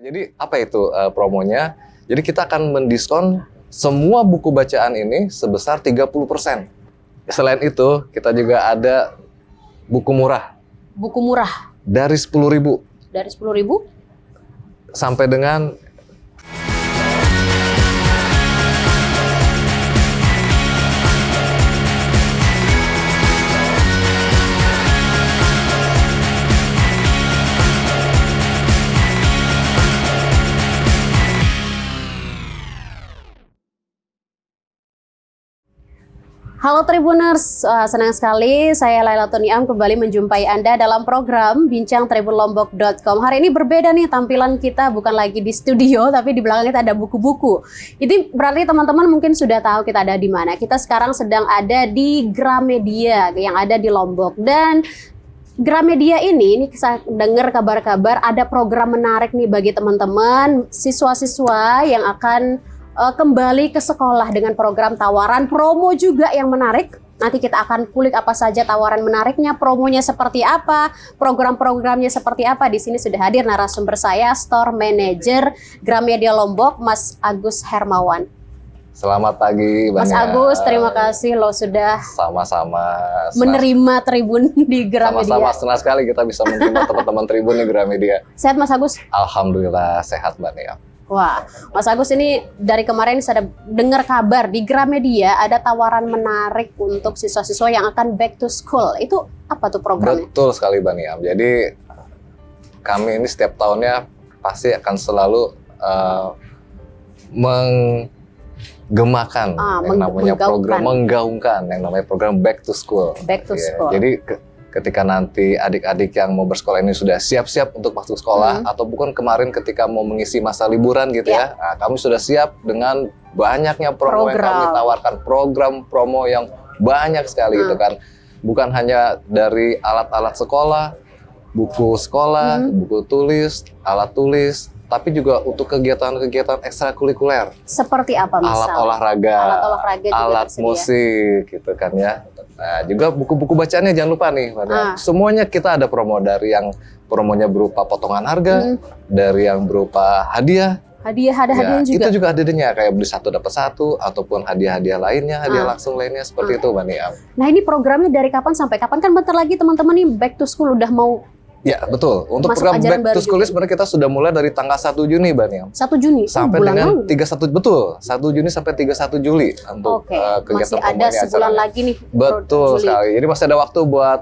Jadi apa itu promonya? Jadi kita akan mendiskon semua buku bacaan ini sebesar 30%. Selain itu, kita juga ada buku murah. Buku murah? Dari 10.000. Dari 10.000? Sampai dengan Halo Tribuners, senang sekali saya Laila Tuniam kembali menjumpai Anda dalam program Bincang Tribunlombok.com. Hari ini berbeda nih tampilan kita, bukan lagi di studio tapi di belakang kita ada buku-buku. Ini berarti teman-teman mungkin sudah tahu kita ada di mana. Kita sekarang sedang ada di Gramedia yang ada di Lombok, dan Gramedia ini saya dengar kabar-kabar ada program menarik nih bagi teman-teman siswa-siswa yang akan kembali ke sekolah dengan program tawaran promo juga yang menarik. Nanti kita akan kulik apa saja tawaran menariknya, promonya seperti apa, program-programnya seperti apa. Di sini sudah hadir narasumber saya, Store Manager Gramedia Lombok, Mas Agus Hermawan. Selamat pagi, Mas Agus, terima kasih lo sudah sama-sama menerima Tribun di Gramedia. Sama-sama senang sekali kita bisa menerima teman-teman Tribun di Gramedia. Sehat Mas Agus? Alhamdulillah sehat, Mbak Nia. Wah, Mas Agus, ini dari kemarin saya dengar kabar di Gramedia ada tawaran menarik untuk siswa-siswa yang akan back to school. Itu apa tuh programnya? Betul sekali, Mbak Nia. Jadi kami ini setiap tahunnya pasti akan selalu menggemakan yang namanya program, menggaungkan yang namanya program back to school. Back to school. Jadi ketika nanti adik-adik yang mau bersekolah ini sudah siap-siap untuk masuk sekolah, atau bukan kemarin ketika mau mengisi masa liburan gitu ya, nah, kami sudah siap dengan banyaknya promo yang kami tawarkan, program promo yang banyak sekali gitu kan. Bukan hanya dari alat-alat sekolah, buku sekolah, buku tulis, alat tulis, tapi juga untuk kegiatan-kegiatan ekstrakurikuler. Seperti apa misalnya? Alat olahraga, juga alat tersedia. Musik gitu kan ya. Nah, juga buku-buku bacaannya jangan lupa nih. Semuanya kita ada promo, dari yang promonya berupa potongan harga, dari yang berupa hadiah. Hadiah juga? Itu juga hadiahnya, kayak beli satu dapat satu, ataupun hadiah-hadiah lainnya, hadiah langsung lainnya, seperti itu Mbak Nia. Nah, ini programnya dari kapan sampai kapan? Kan bentar lagi teman-teman nih back to school udah mau. Ya, betul. Untuk program back to school sebenarnya kita sudah mulai dari tanggal 1 Juni, Mbak Nia. 1 Juni? Sampai dengan 31, betul. 1 Juni sampai 31 Juli untuk kegiatan masih ada sebulan lagi nih. Betul sekali. Jadi masih ada waktu buat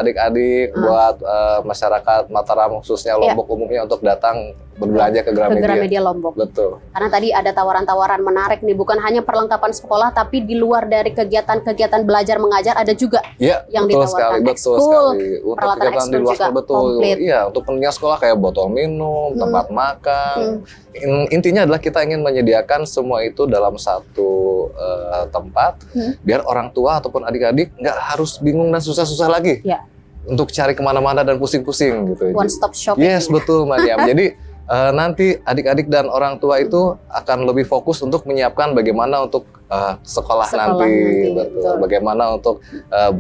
adik-adik, buat masyarakat Mataram, khususnya Lombok umumnya, untuk datang berbelanja ke Gramedia Lombok. Betul. Karena tadi ada tawaran-tawaran menarik nih, bukan hanya perlengkapan sekolah, tapi di luar dari kegiatan-kegiatan belajar mengajar ada juga yang ditawarkan. Betul sekali. Untuk kegiatan di luar sekolah, betul. Iya, untuk penunjang sekolah kayak botol minum, tempat makan. Intinya adalah kita ingin menyediakan semua itu dalam satu tempat, biar orang tua ataupun adik-adik nggak harus bingung dan susah-susah lagi untuk cari kemana-mana dan pusing-pusing gitu. One stop shop. Yes, betul, Mariam. Jadi nanti adik-adik dan orang tua itu akan lebih fokus untuk menyiapkan bagaimana untuk sekolah nanti. Betul. Bagaimana untuk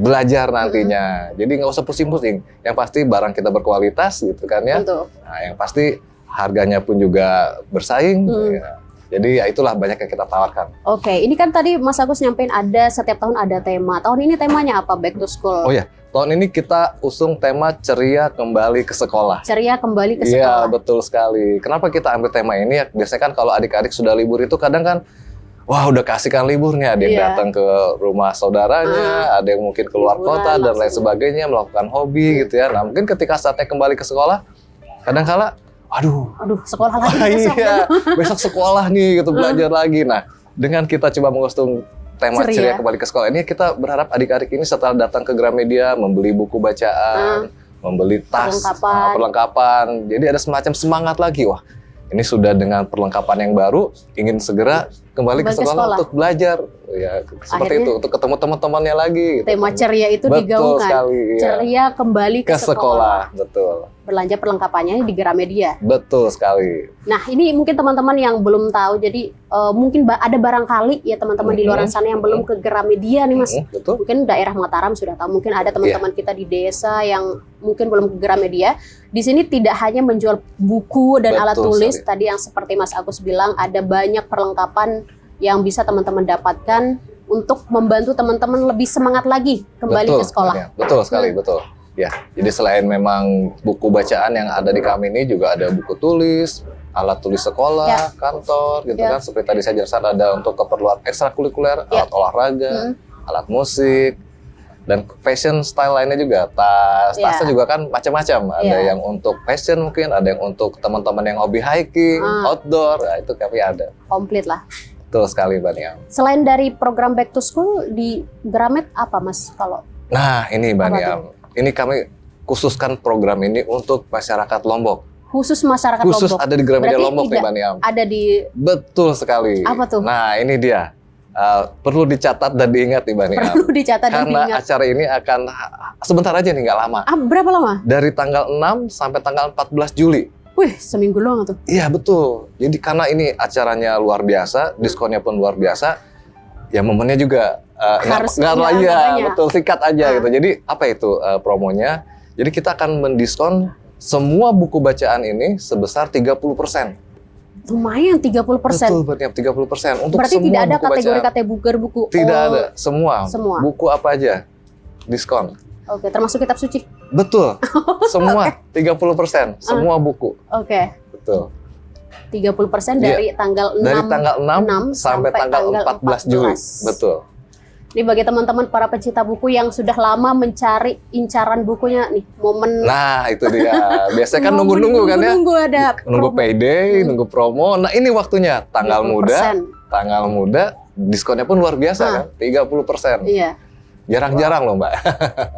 belajar nantinya. Jadi nggak usah pusing-pusing. Yang pasti barang kita berkualitas gitu kan ya. Betul. Nah, yang pasti harganya pun juga bersaing. Ya. Jadi ya itulah banyak yang kita tawarkan. Oke, ini kan tadi Mas Agus nyampein ada setiap tahun ada tema. Tahun ini temanya apa, back to school? Oh ya, tahun ini kita usung tema ceria kembali ke sekolah. Ceria kembali ke sekolah. Iya, betul sekali. Kenapa kita ambil tema ini? Ya, biasanya kan kalau adik-adik sudah libur itu kadang kan, wah udah kasihkan liburnya, ada yang datang ke rumah saudaranya, ada yang mungkin keluar kota dan lain sebagainya, melakukan hobi gitu ya. Nah mungkin ketika saatnya kembali ke sekolah, kadang-kala aduh sekolah lagi besok. Iya, besok sekolah nih gitu, belajar lagi. Nah, dengan kita coba mengusung tema ceria kembali ke sekolah ini, kita berharap adik-adik ini setelah datang ke Gramedia membeli buku bacaan, membeli tas, perlengkapan. Jadi ada semacam semangat lagi, wah ini sudah dengan perlengkapan yang baru, ingin segera kembali ke sekolah untuk belajar. Ya, seperti itu, untuk ketemu teman-temannya lagi. Gitu. Tema ceria itu digaungkan. Sekali, ceria kembali ke sekolah. Betul. belanja perlengkapannya di Gramedia. Betul sekali. Nah, ini mungkin teman-teman yang belum tahu, jadi mungkin ada barangkali ya teman-teman di luar sana yang belum ke Gramedia nih Mas. Betul. Mungkin daerah Mataram sudah tahu, mungkin ada teman-teman kita di desa yang mungkin belum ke Gramedia. Di sini tidak hanya menjual buku dan alat tulis, tadi yang seperti Mas Agus bilang, ada banyak perlengkapan yang bisa teman-teman dapatkan untuk membantu teman-teman lebih semangat lagi kembali ke sekolah. Betul sekali, betul. Ya, jadi selain memang buku bacaan yang ada di kami ini juga ada buku tulis, alat tulis sekolah, kantor, gitu kan. Seperti tadi saya jelaskan ada untuk keperluan ekstrakurikuler, alat olahraga, alat musik, dan fashion style lainnya juga. Tasnya juga kan macam-macam. Ada yang untuk fashion mungkin, ada yang untuk teman-teman yang hobi hiking, outdoor, itu kami ada. Komplit lah. Betul sekali, Mbak Niam. Selain dari program Back to School di Gramet apa Mas kalau? Nah, ini Mbak Niam. Ini kami khususkan program ini untuk masyarakat Lombok. Khusus masyarakat Khusus Lombok. Ada di Gramedia Berarti Lombok nih, Mbak Niam. Ada di. Betul sekali. Apa tuh? Nah, ini dia. Perlu dicatat dan diingat nih, Mbak Niam. Perlu dicatat dan diingat. Karena acara ini akan sebentar aja nih, nggak lama. Berapa lama? Dari tanggal 6 sampai tanggal 14 Juli. Wih, seminggu doang tuh. Iya, betul. Jadi karena ini acaranya luar biasa, diskonnya pun luar biasa, ya momennya juga nggak lagi ya, betul, sikat aja gitu. Jadi apa itu promonya? Jadi kita akan mendiskon semua buku bacaan ini sebesar 30%. Lumayan 30%. Betul, berarti 30%. Untuk berarti semua tidak ada buku kategori buku. Tidak ada, semua. Semua. Buku apa aja diskon. Oke, termasuk kitab suci. Betul. Semua 30%, semua buku. Oke. Betul. 30% dari tanggal 6 dari tanggal 6 sampai tanggal 14 Juli. Betul. Ini bagi teman-teman para pecinta buku yang sudah lama mencari incaran bukunya nih, momen. Nah, itu dia. Biasanya kan nunggu-nunggu kan ya. Nunggu ada nunggu payday, nunggu promo. Nah, ini waktunya. Tanggal 30%. muda, diskonnya pun luar biasa kan. 30%. Iya. Jarang-jarang loh, Mbak.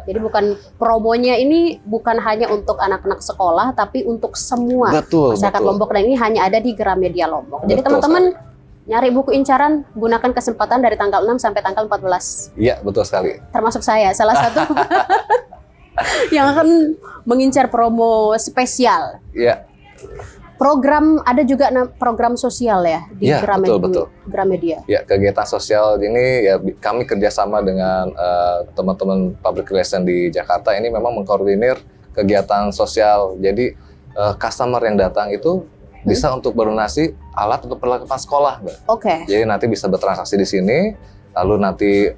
Jadi bukan promonya ini bukan hanya untuk anak-anak sekolah, tapi untuk semua masyarakat Lombok, dan ini hanya ada di Gramedia Lombok. Jadi teman-teman nyari buku incaran, gunakan kesempatan dari tanggal 6 sampai tanggal 14. Iya, betul sekali. Termasuk saya, salah satu yang akan mengincar promo spesial. Iya. Program, ada juga program sosial ya di Gramedia. Ya, kegiatan sosial ini ya kami kerjasama dengan teman-teman public relation di Jakarta ini memang mengkoordinir kegiatan sosial. Jadi customer yang datang itu bisa untuk berdonasi alat untuk perlengkapan sekolah, Mbak. Oke. Jadi nanti bisa bertransaksi di sini, lalu nanti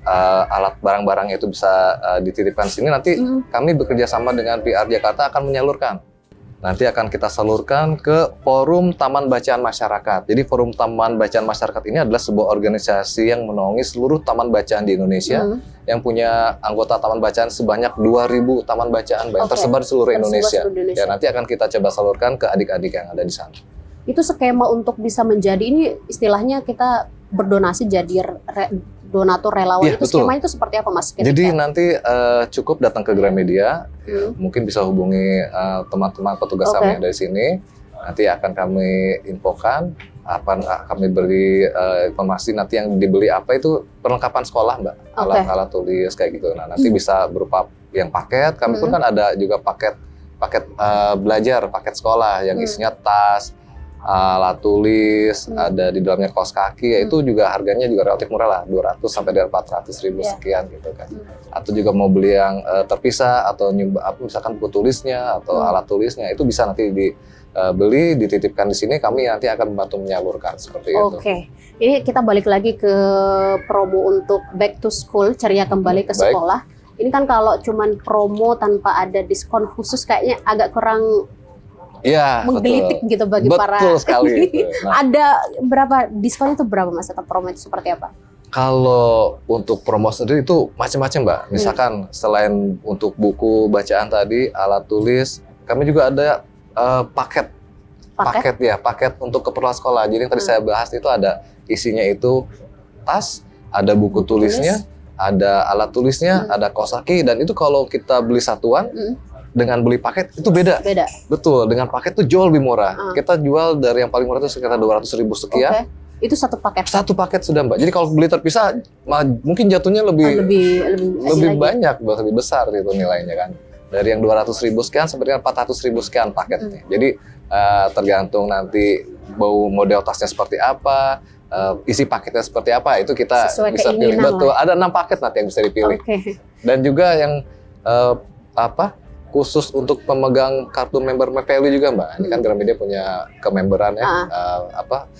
alat barang-barang itu bisa dititipkan di sini. Nanti kami bekerja sama dengan PR Jakarta akan menyalurkan. Nanti akan kita salurkan ke Forum Taman Bacaan Masyarakat. Jadi Forum Taman Bacaan Masyarakat ini adalah sebuah organisasi yang menaungi seluruh taman bacaan di Indonesia, yang punya anggota taman bacaan sebanyak 2.000 taman bacaan yang tersebar di seluruh Indonesia. Ya, nanti akan kita coba salurkan ke adik-adik yang ada di sana. Itu skema untuk bisa menjadi, ini istilahnya kita berdonasi jadi donatur relawan, itu skemanya itu seperti apa, Mas? Jadi nanti cukup datang ke Gramedia, mungkin bisa hubungi teman-teman petugas kami yang dari sini, nanti akan kami infokan, kami beri informasi nanti yang dibeli apa itu perlengkapan sekolah, Mbak, alat-alat tulis kayak gitu. Nah, nanti bisa berupa yang paket, kami pun kan ada juga paket belajar, paket sekolah yang isinya tas, alat tulis, ada di dalamnya kaos kaki, yaitu juga harganya juga relatif murah lah, 200 sampai dari 400 ribu sekian gitu kan. Atau juga mau beli yang terpisah atau misalkan buku tulisnya atau alat tulisnya, itu bisa nanti dibeli, dititipkan di sini, kami nanti akan membantu menyalurkan seperti itu. Oke, ini kita balik lagi ke promo untuk Back to School, ceria kembali ke sekolah. Ini kan kalau cuman promo tanpa ada diskon khusus kayaknya agak kurang menggelitik gitu bagi para. Betul sekali. Nah, ada berapa diskonnya itu berapa, Mas, atau promo itu seperti apa? Kalau untuk promo sendiri itu macam-macam, Mbak. Misalkan selain untuk buku bacaan tadi, alat tulis, kami juga ada paket untuk keperluan sekolah. Jadi yang tadi saya bahas itu ada isinya itu tas, ada buku tulisnya, ada alat tulisnya, ada kaos kaki, dan itu kalau kita beli satuan dengan beli paket itu beda. Betul, dengan paket itu jauh lebih murah. Kita jual dari yang paling murah itu sekitar 200.000 sekian. Itu satu paket? Satu paket sudah, Mbak. Jadi kalau beli terpisah, mungkin jatuhnya lebih banyak, lebih besar itu nilainya kan. Dari yang 200.000 sekian sampai dengan 400.000 sekian paketnya. Jadi tergantung nanti model tasnya seperti apa, isi paketnya seperti apa, itu kita sesuai bisa pilih. keinginan Betul, lah. ada 6 paket nanti yang bisa dipilih. Oke. Dan juga yang khusus untuk pemegang kartu member MyValue juga Mbak. Ini kan Gramedia punya kememberan ya,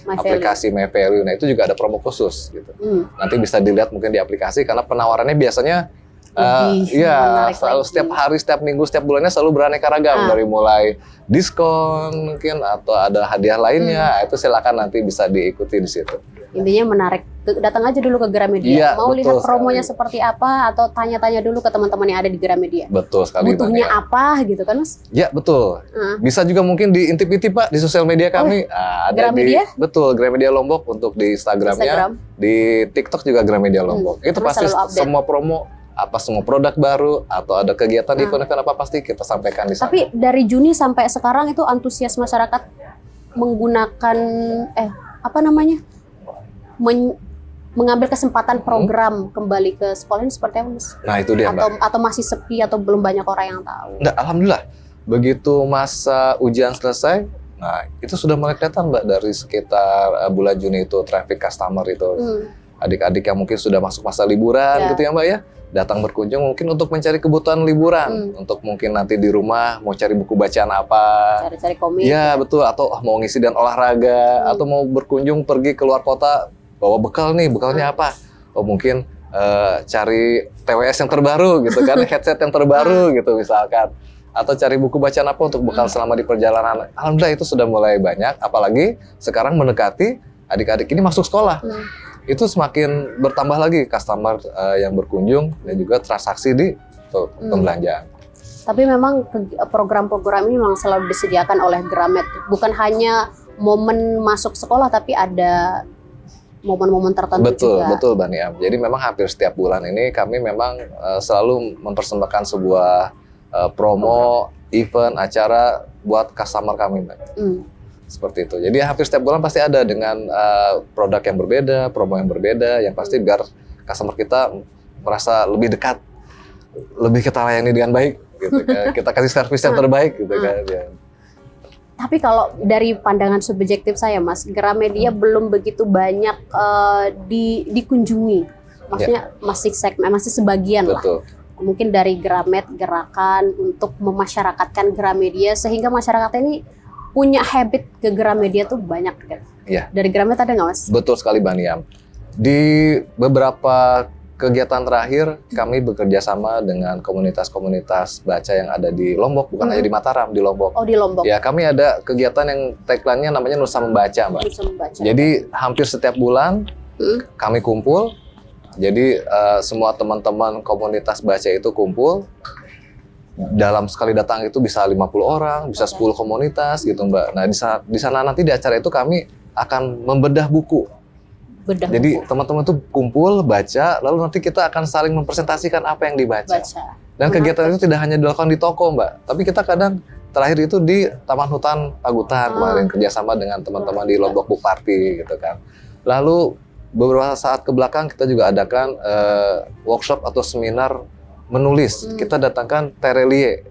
MyValue. aplikasi MyValue. Nah itu juga ada promo khusus gitu. Nanti bisa dilihat mungkin di aplikasi karena penawarannya biasanya menarik selalu lagi. setiap hari, setiap minggu, setiap bulannya selalu beraneka ragam, dari mulai diskon mungkin atau ada hadiah lainnya. Itu silakan nanti bisa diikuti di situ. Intinya menarik. Datang aja dulu ke Gramedia. Iya, Mau betul lihat promonya sekali. seperti apa atau tanya-tanya dulu ke teman-teman yang ada di Gramedia. Betul sekali. Butuhnya Mbak Nia. apa gitu kan Mas? Ya betul. Bisa juga mungkin diintip-intip Pak di sosial media kami. Ada Gramedia? Betul, Gramedia Lombok untuk di Instagramnya. Instagram. Di TikTok juga Gramedia Lombok. Itu Karena pasti selalu update. semua promo, semua produk baru atau ada kegiatan event-event apa pasti kita sampaikan di sana. Tapi dari Juni sampai sekarang itu antusias masyarakat menggunakan mengambil kesempatan program kembali ke sekolah ini seperti apa Mas? Nah itu dia Mbak. Atau masih sepi atau belum banyak orang yang tahu? Nah, alhamdulillah begitu masa ujian selesai, nah itu sudah mulai kelihatan Mbak dari sekitar bulan Juni itu traffic customer itu. Adik-adik yang mungkin sudah masuk masa liburan gitu ya Mbak ya, datang berkunjung mungkin untuk mencari kebutuhan liburan, untuk mungkin nanti di rumah mau cari buku bacaan apa, Cari-cari komik. ya betul, atau mau ngisi dan olahraga, atau mau berkunjung pergi keluar kota bawa bekal nih, bekalnya apa? Oh mungkin cari TWS yang terbaru gitu kan, headset yang terbaru gitu misalkan, atau cari buku bacaan apa untuk bekal selama di perjalanan. Alhamdulillah itu sudah mulai banyak, apalagi sekarang mendekati adik-adik ini masuk sekolah. Itu semakin bertambah lagi customer yang berkunjung dan juga transaksi di pembelanjaan. Tapi memang program-program ini memang selalu disediakan oleh Gramet. Bukan hanya momen masuk sekolah, tapi ada momen-momen tertentu juga. Betul Mbak Niam. Jadi memang hampir setiap bulan ini kami memang selalu mempersembahkan sebuah promo, event, acara buat customer kami Mbak. Seperti itu. Jadi hampir setiap bulan pasti ada dengan produk yang berbeda, promo yang berbeda, yang pasti biar customer kita merasa lebih dekat, lebih kita layani dengan baik, gitu kan. Kita kasih servis yang terbaik, gitu kan. Ya. Tapi kalau dari pandangan subjektif saya, Mas, Gramedia belum begitu banyak dikunjungi. Maksudnya masih sebagian Betul. lah. Mungkin dari Gramet gerakan untuk memasyarakatkan Gramedia sehingga masyarakat ini punya habit ke Gramedia tuh banyak kan. Iya. Dari Gramet ada nggak Mas? Betul sekali Mbak Niam. Di beberapa kegiatan terakhir kami bekerja sama dengan komunitas-komunitas baca yang ada di Lombok, bukan hanya di Mataram, di Lombok. Oh, di Lombok. Ya, kami ada kegiatan yang tagline-nya namanya Nusa Membaca, Mbak. Nusa Membaca. Jadi hampir setiap bulan kami kumpul. Jadi semua teman-teman komunitas baca itu kumpul. Dalam sekali datang itu bisa 50 orang, bisa 10 komunitas gitu, Mbak. Nah, di sana nanti di acara itu kami akan membedah buku. Jadi teman-teman tuh kumpul, baca, lalu nanti kita akan saling mempresentasikan apa yang dibaca. Dan kegiatan itu tidak hanya dilakukan di toko, Mbak. Tapi kita kadang terakhir itu di Taman Hutan Pagutan kemarin kerjasama dengan teman-teman di Lombok Book Party gitu kan. Lalu beberapa saat ke belakang kita juga adakan workshop atau seminar menulis. Kita datangkan Terelie.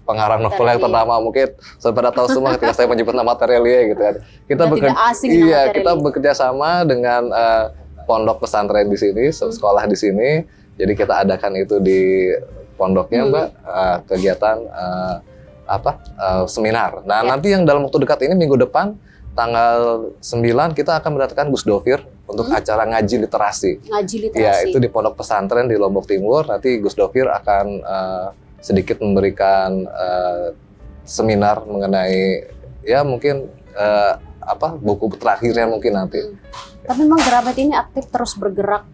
Pengarang novel yang ternama, mungkin saya pada tahu semua ketika saya menyebut nama Terelie gitu kan. Kita kita bekerja sama dengan pondok pesantren di sini, sekolah di sini. Jadi kita adakan itu di pondoknya, Mbak, kegiatan seminar. Nah, nanti yang dalam waktu dekat ini minggu depan tanggal 9 kita akan mendatangkan Gus Dovir untuk acara ngaji literasi. Ngaji literasi. Ya, itu di pondok pesantren di Lombok Timur. Nanti Gus Dovir akan sedikit memberikan seminar mengenai ya mungkin buku terakhirnya mungkin nanti. Tapi memang Gramet ini aktif terus bergerak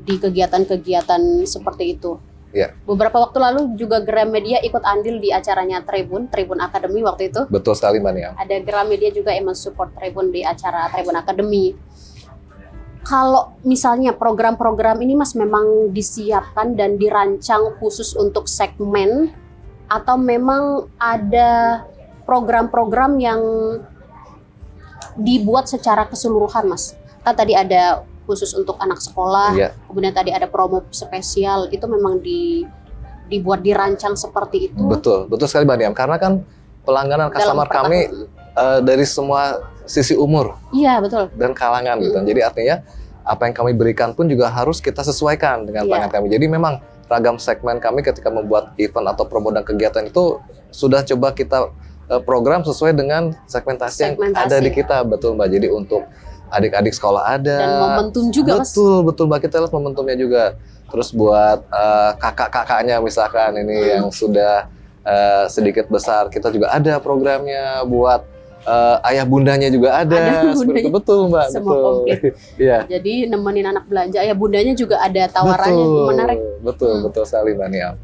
di kegiatan-kegiatan seperti itu. Ya. Beberapa waktu lalu juga Gramedia ikut andil di acaranya Tribun Academy waktu itu. Betul sekali Mbak Nia. Ada Gramedia juga yang mensupport Tribun di acara Tribun Academy. Kalau misalnya program-program ini Mas memang disiapkan dan dirancang khusus untuk segmen atau memang ada program-program yang dibuat secara keseluruhan Mas? Kan tadi ada khusus untuk anak sekolah, kemudian tadi ada promo spesial, itu memang dibuat dirancang seperti itu. Betul sekali Mbak Niam. Karena kan pelanggaran customer kami dari semua sisi umur. Iya betul. Dan kalangan gitu. Jadi artinya apa yang kami berikan pun juga harus kita sesuaikan dengan pelanggan kami. Jadi memang ragam segmen kami ketika membuat event atau promo dan kegiatan itu sudah coba kita program sesuai dengan segmentasi yang ada di kita. Betul Mbak. Jadi untuk adik-adik sekolah ada. Dan momentum juga Mas. Betul Mbak, kita lihat momentumnya juga. Terus buat kakak-kakaknya misalkan ini yang sudah sedikit besar, kita juga ada programnya. Buat ayah bundanya juga ada. Seperti itu, betul Mbak. Semua komplit. Iya. Jadi nemenin anak belanja, ayah bundanya juga ada tawarannya. Menarik. Betul sekali Mbak Niam.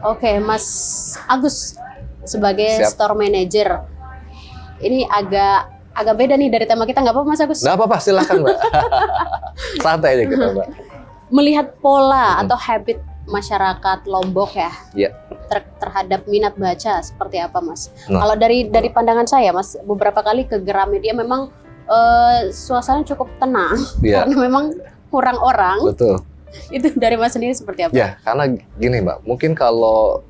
Oke, Mas Agus sebagai store manager, ini agak beda nih dari tema kita, nggak apa-apa Mas Agus? Nggak apa-apa, silakan Mbak. Santai aja kita Mbak. Melihat pola atau habit masyarakat Lombok ya, terhadap minat baca seperti apa Mas? Kalau dari pandangan saya Mas, beberapa kali ke Gramedia memang suasana cukup tenang karena memang kurang orang. Betul. Itu dari Mas sendiri seperti apa? Ya, karena gini Mbak, mungkin kalau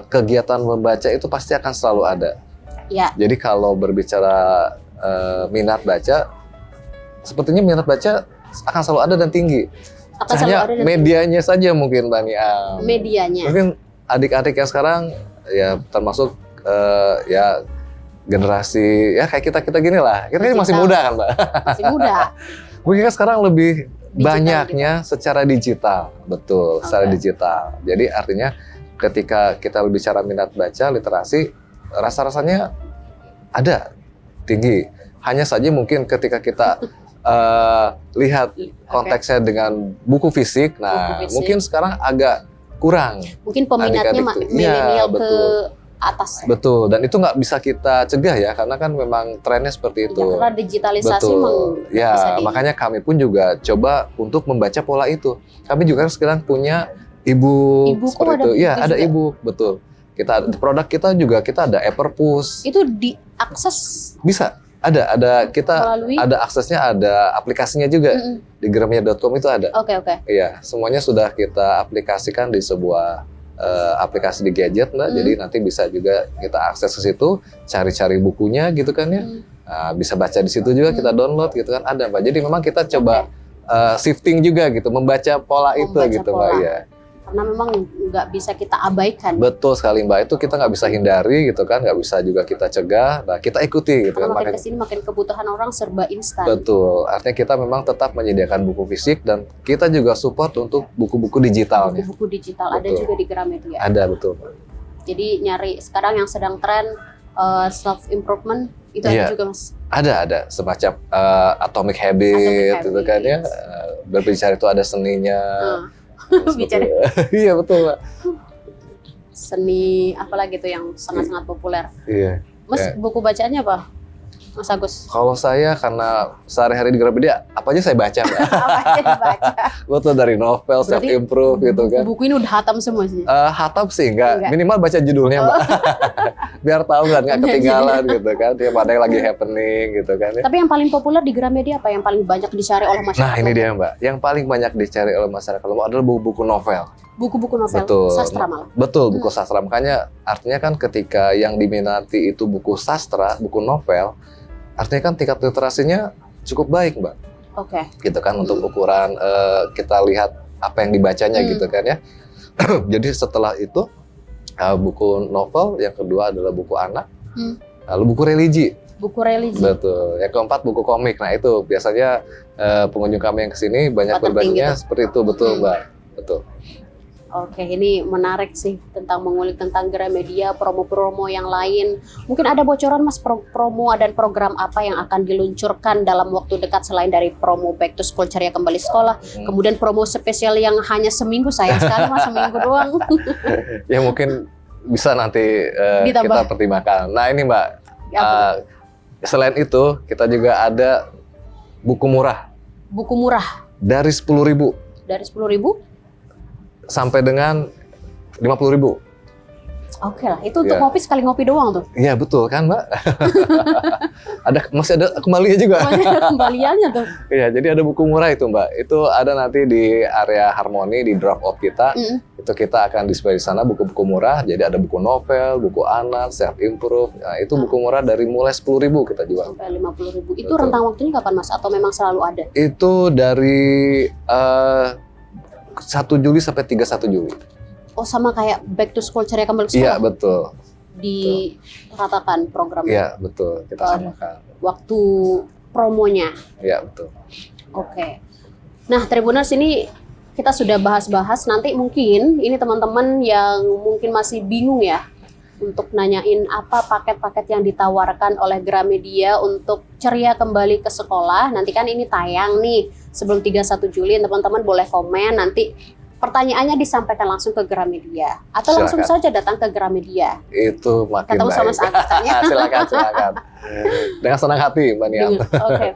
kegiatan membaca itu pasti akan selalu ada. Ya. Jadi kalau berbicara minat baca, sepertinya minat baca akan selalu ada dan tinggi. Hanya medianya saja mungkin Mbak Niam. Medianya. Mungkin adik-adik yang sekarang ya termasuk ya generasi ya kayak kita gini lah. Kita masih muda kan Mbak. Masih muda. Mungkin kan sekarang lebih banyaknya secara digital, betul, secara digital. Jadi artinya ketika kita berbicara minat baca, literasi, rasa-rasanya ada tinggi. Hanya saja mungkin ketika kita lihat konteksnya dengan buku fisik, mungkin sekarang agak kurang. Mungkin peminatnya milenial ke atas. Betul, dan itu nggak bisa kita cegah ya, karena kan memang trennya seperti itu. Ya, karena digitalisasi ya, makanya kami pun juga coba untuk membaca pola itu. Kami juga sekarang punya e-book seperti itu. Iya, ada e-book, betul. Produk kita juga ada e-perpus. Itu diakses? Bisa. Ada kita melalui? Ada aksesnya, ada aplikasinya juga. Di gramedia.com itu ada. Oke. Iya, semuanya sudah kita aplikasikan di sebuah aplikasi di gadget Mbak. Jadi nanti bisa juga kita akses ke situ, cari-cari bukunya gitu kan ya. Bisa baca di situ juga, kita download gitu kan, ada Mbak. Jadi memang kita coba shifting juga gitu, membaca pola itu gitu Mbak ya. Karena memang nggak bisa kita abaikan. Betul sekali Mbak, itu kita nggak bisa hindari gitu kan, nggak bisa juga kita cegah, nah kita ikuti gitu kan. Makin kesini makin kebutuhan orang serba instan. Betul, artinya kita memang tetap menyediakan buku fisik dan kita juga support untuk buku-buku digitalnya. Buku-buku digital ada juga di Gramedia. Ada, betul. Jadi nyari sekarang yang sedang tren self improvement itu ada juga Mas. Ada semacam Atomic Habit gitu kan ya. Berbicara itu ada seninya. Bicara. Iya betul Mbak. Seni apalagi tuh yang sangat-sangat populer. Iya. Mas buku bacaannya apa? Mas Agus? Kalau saya karena sehari-hari di Gramedia, apa aja saya baca Mbak. Apa aja dibaca? Betul, dari novel, self improve gitu kan. Buku ini udah hatam semua sih? Hatam sih enggak, minimal baca judulnya Mbak. Biar tahu kan, nggak ketinggalan gitu kan. Tiap ada yang lagi happening gitu kan ya. Tapi yang paling populer di Gramedia apa? Yang paling banyak dicari oleh masyarakat? Nah ini dia Mbak, yang paling banyak dicari oleh masyarakat adalah buku-buku novel. Buku-buku novel, sastra malah? Betul, buku sastra. Makanya artinya kan ketika yang diminati itu buku sastra, buku novel, artinya kan tingkat literasinya cukup baik Mbak. Oke. Gitu kan, untuk ukuran kita lihat apa yang dibacanya gitu kan ya. Jadi setelah itu buku novel, yang kedua adalah buku anak, lalu buku religi. Buku religi. Betul. Yang keempat buku komik. Nah itu biasanya pengunjung kami yang kesini banyak berbacanya seperti itu, betul Mbak. Betul. Oke, ini menarik sih tentang mengulik tentang Gramedia, promo-promo yang lain. Mungkin ada bocoran Mas promo dan program apa yang akan diluncurkan dalam waktu dekat selain dari promo Back to School Ceria Kembali Sekolah, kemudian promo spesial yang hanya seminggu, sayang sekali Mas seminggu doang. Ya mungkin bisa nanti kita pertimbangkan. Nah ini Mbak, selain itu kita juga ada buku murah. Buku murah? Dari 10.000. Dari 10.000? Sampai dengan 50.000. Oke lah, itu untuk ngopi sekali ngopi doang tuh. Iya betul kan Mbak. Masih ada kembalinya juga. Masih ada kembaliannya tuh. Iya, jadi ada buku murah itu Mbak. Itu ada nanti di area Harmoni, di drop off kita. Itu kita akan display di sana buku-buku murah. Jadi ada buku novel, buku anak, self improve. Nah, itu buku murah dari mulai 10.000 kita jual. Sampai 50.000. Itu Betul. rentang waktunya kapan Mas? Atau memang selalu ada? Itu dari 1 Juli sampai 31 Juli. Oh, sama kayak back to school, ceria kembali ke Iya, sekolah. betul. Diratakan programnya. Iya, betul. Kita samakan. Waktu promonya. Iya, betul. Oke. Nah, Tribuners, ini kita sudah bahas-bahas. Nanti mungkin ini teman-teman yang mungkin masih bingung ya untuk nanyain apa paket-paket yang ditawarkan oleh Gramedia untuk ceria kembali ke sekolah. Nanti kan ini tayang nih sebelum 31 Juli. Teman-teman boleh komen, nanti pertanyaannya disampaikan langsung ke Gramedia atau langsung Silakan. saja datang ke Gramedia. Itu makin Ketemu sama baik. Mas Agus tanya. Silakan. Dengan senang hati, Mbak Niam. Oke.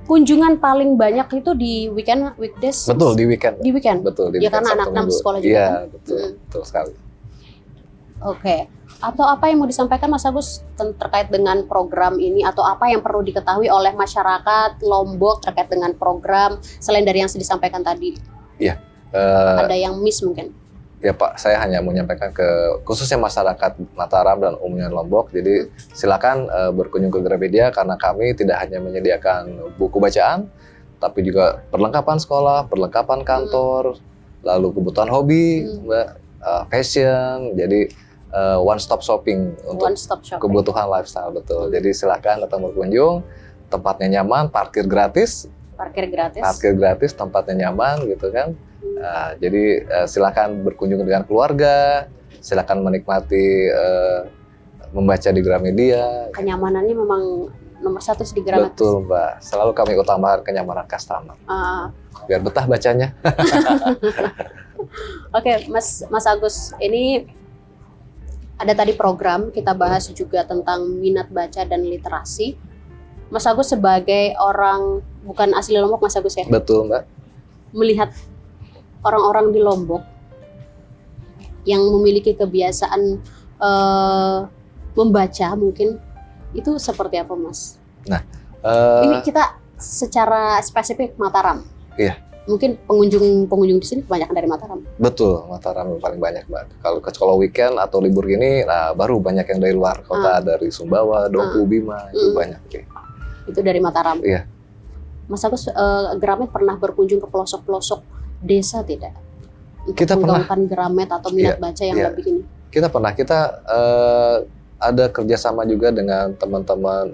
Kunjungan paling banyak itu di weekend, weekdays? Betul, di weekend. Di weekend? Betul, di Ya, weekend karena Sabtu anak-anak Minggu. sekolah juga Iya, kan? betul. Betul sekali. Oke. Atau apa yang mau disampaikan Mas Agus terkait dengan program ini, atau apa yang perlu diketahui oleh masyarakat Lombok terkait dengan program selain dari yang disampaikan tadi? Ada yang miss mungkin? Ya Pak, saya hanya mau menyampaikan ke khususnya masyarakat Mataram dan umumnya Lombok. Jadi silakan berkunjung ke Gramedia karena kami tidak hanya menyediakan buku bacaan, tapi juga perlengkapan sekolah, perlengkapan kantor, lalu kebutuhan hobi, Mbak, fashion. Jadi one stop shopping untuk One stop shopping. kebutuhan lifestyle, betul. Jadi silakan datang berkunjung, tempatnya nyaman, parkir gratis, Parkir gratis. tempatnya nyaman gitu kan. Jadi silakan berkunjung dengan keluarga, silakan menikmati membaca di Gramedia. Kenyamanannya memang nomor 1 di Gramet. Betul Mbak, selalu kami utamakan kenyamanan customer, biar betah bacanya. Oke, Mas Agus, ini ada tadi program kita bahas juga tentang minat baca dan literasi. Mas Agus sebagai orang bukan asli Lombok, Mas Agus ya, Betul Mbak. melihat orang-orang di Lombok yang memiliki kebiasaan membaca mungkin itu seperti apa, Mas? Ini kita secara spesifik Mataram. Iya. Mungkin pengunjung di sini kebanyakan dari Mataram. Betul, Mataram yang paling banyak Mbak. Kalau weekend atau libur gini, baru banyak yang dari luar kota, dari Sumbawa, Dompu, Bima, itu banyak. Itu dari Mataram. Iya. Mas Agus, Gramet pernah berkunjung ke pelosok-pelosok desa tidak? Untuk Kita pernah. menggaungkan Gramet atau minat baca yang lebih ini. Kita pernah, ada kerjasama juga dengan teman-teman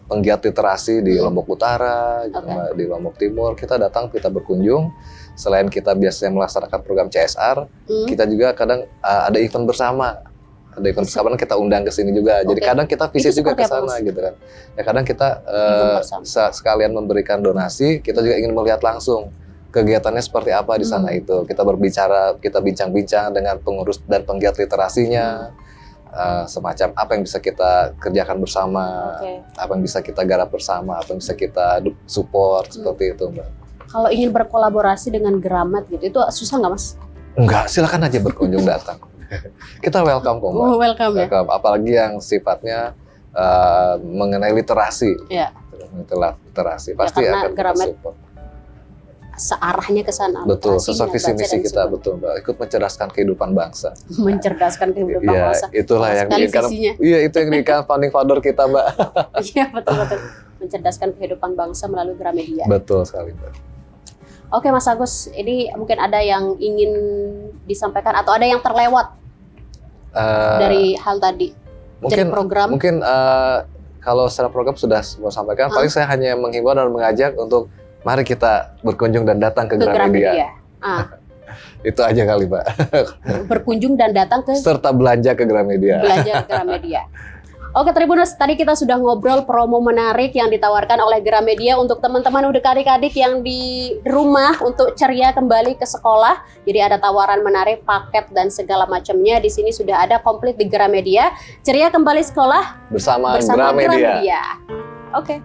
penggiat literasi di Lombok Utara, di Lombok Timur. Kita datang, kita berkunjung. Selain kita biasanya melaksanakan program CSR, kita juga kadang ada event bersama. Ada event bersama kita undang ke sini juga. Jadi kadang kita visit juga ke sana gitu kan. Ya kadang kita sekalian memberikan donasi, kita juga ingin melihat langsung kegiatannya seperti apa di sana itu. Kita berbicara, kita bincang-bincang dengan pengurus dan penggiat literasinya. Semacam apa yang bisa kita kerjakan bersama, apa yang bisa kita garap bersama, apa yang bisa kita support, seperti itu Mbak. Kalau ingin berkolaborasi dengan Gramet gitu, itu susah nggak Mas? Enggak, silakan aja berkunjung datang. Kita welcome kok Mbak. Oh, welcome ya. Apalagi yang sifatnya mengenai literasi. Ya. Literasi pasti karena akan kita Gramet support. Searahnya ke sana. Betul, literasi, sesuai minat visi baca, misi dan kita, sebagainya. betul Mbak. Ikut mencerdaskan kehidupan bangsa. Mencerdaskan kehidupan Iya, bangsa. itulah yang Sekali diinginkan. visinya. Iya, itu yang diinginkan founding father kita, Mbak. Iya, betul-betul. Mencerdaskan kehidupan bangsa melalui Gramedia. Betul sekali, Mbak. Oke, Mas Agus, ini mungkin ada yang ingin disampaikan atau ada yang terlewat dari hal tadi. Mungkin Jadi program. Mungkin kalau secara program sudah mau sampaikan, paling saya hanya menghimbau dan mengajak untuk mari kita berkunjung dan datang ke Gramedia. Itu aja kali, Pak. Berkunjung dan datang ke Serta belanja ke Gramedia. belanja ke Gramedia. Oke Tribuners, tadi kita sudah ngobrol promo menarik yang ditawarkan oleh Gramedia untuk teman-teman udah adik-adik yang di rumah untuk ceria kembali ke sekolah. Jadi ada tawaran menarik, paket dan segala macamnya di sini sudah ada komplit di Gramedia. Ceria kembali sekolah Bersama bersama Gramedia. Gramedia. Oke.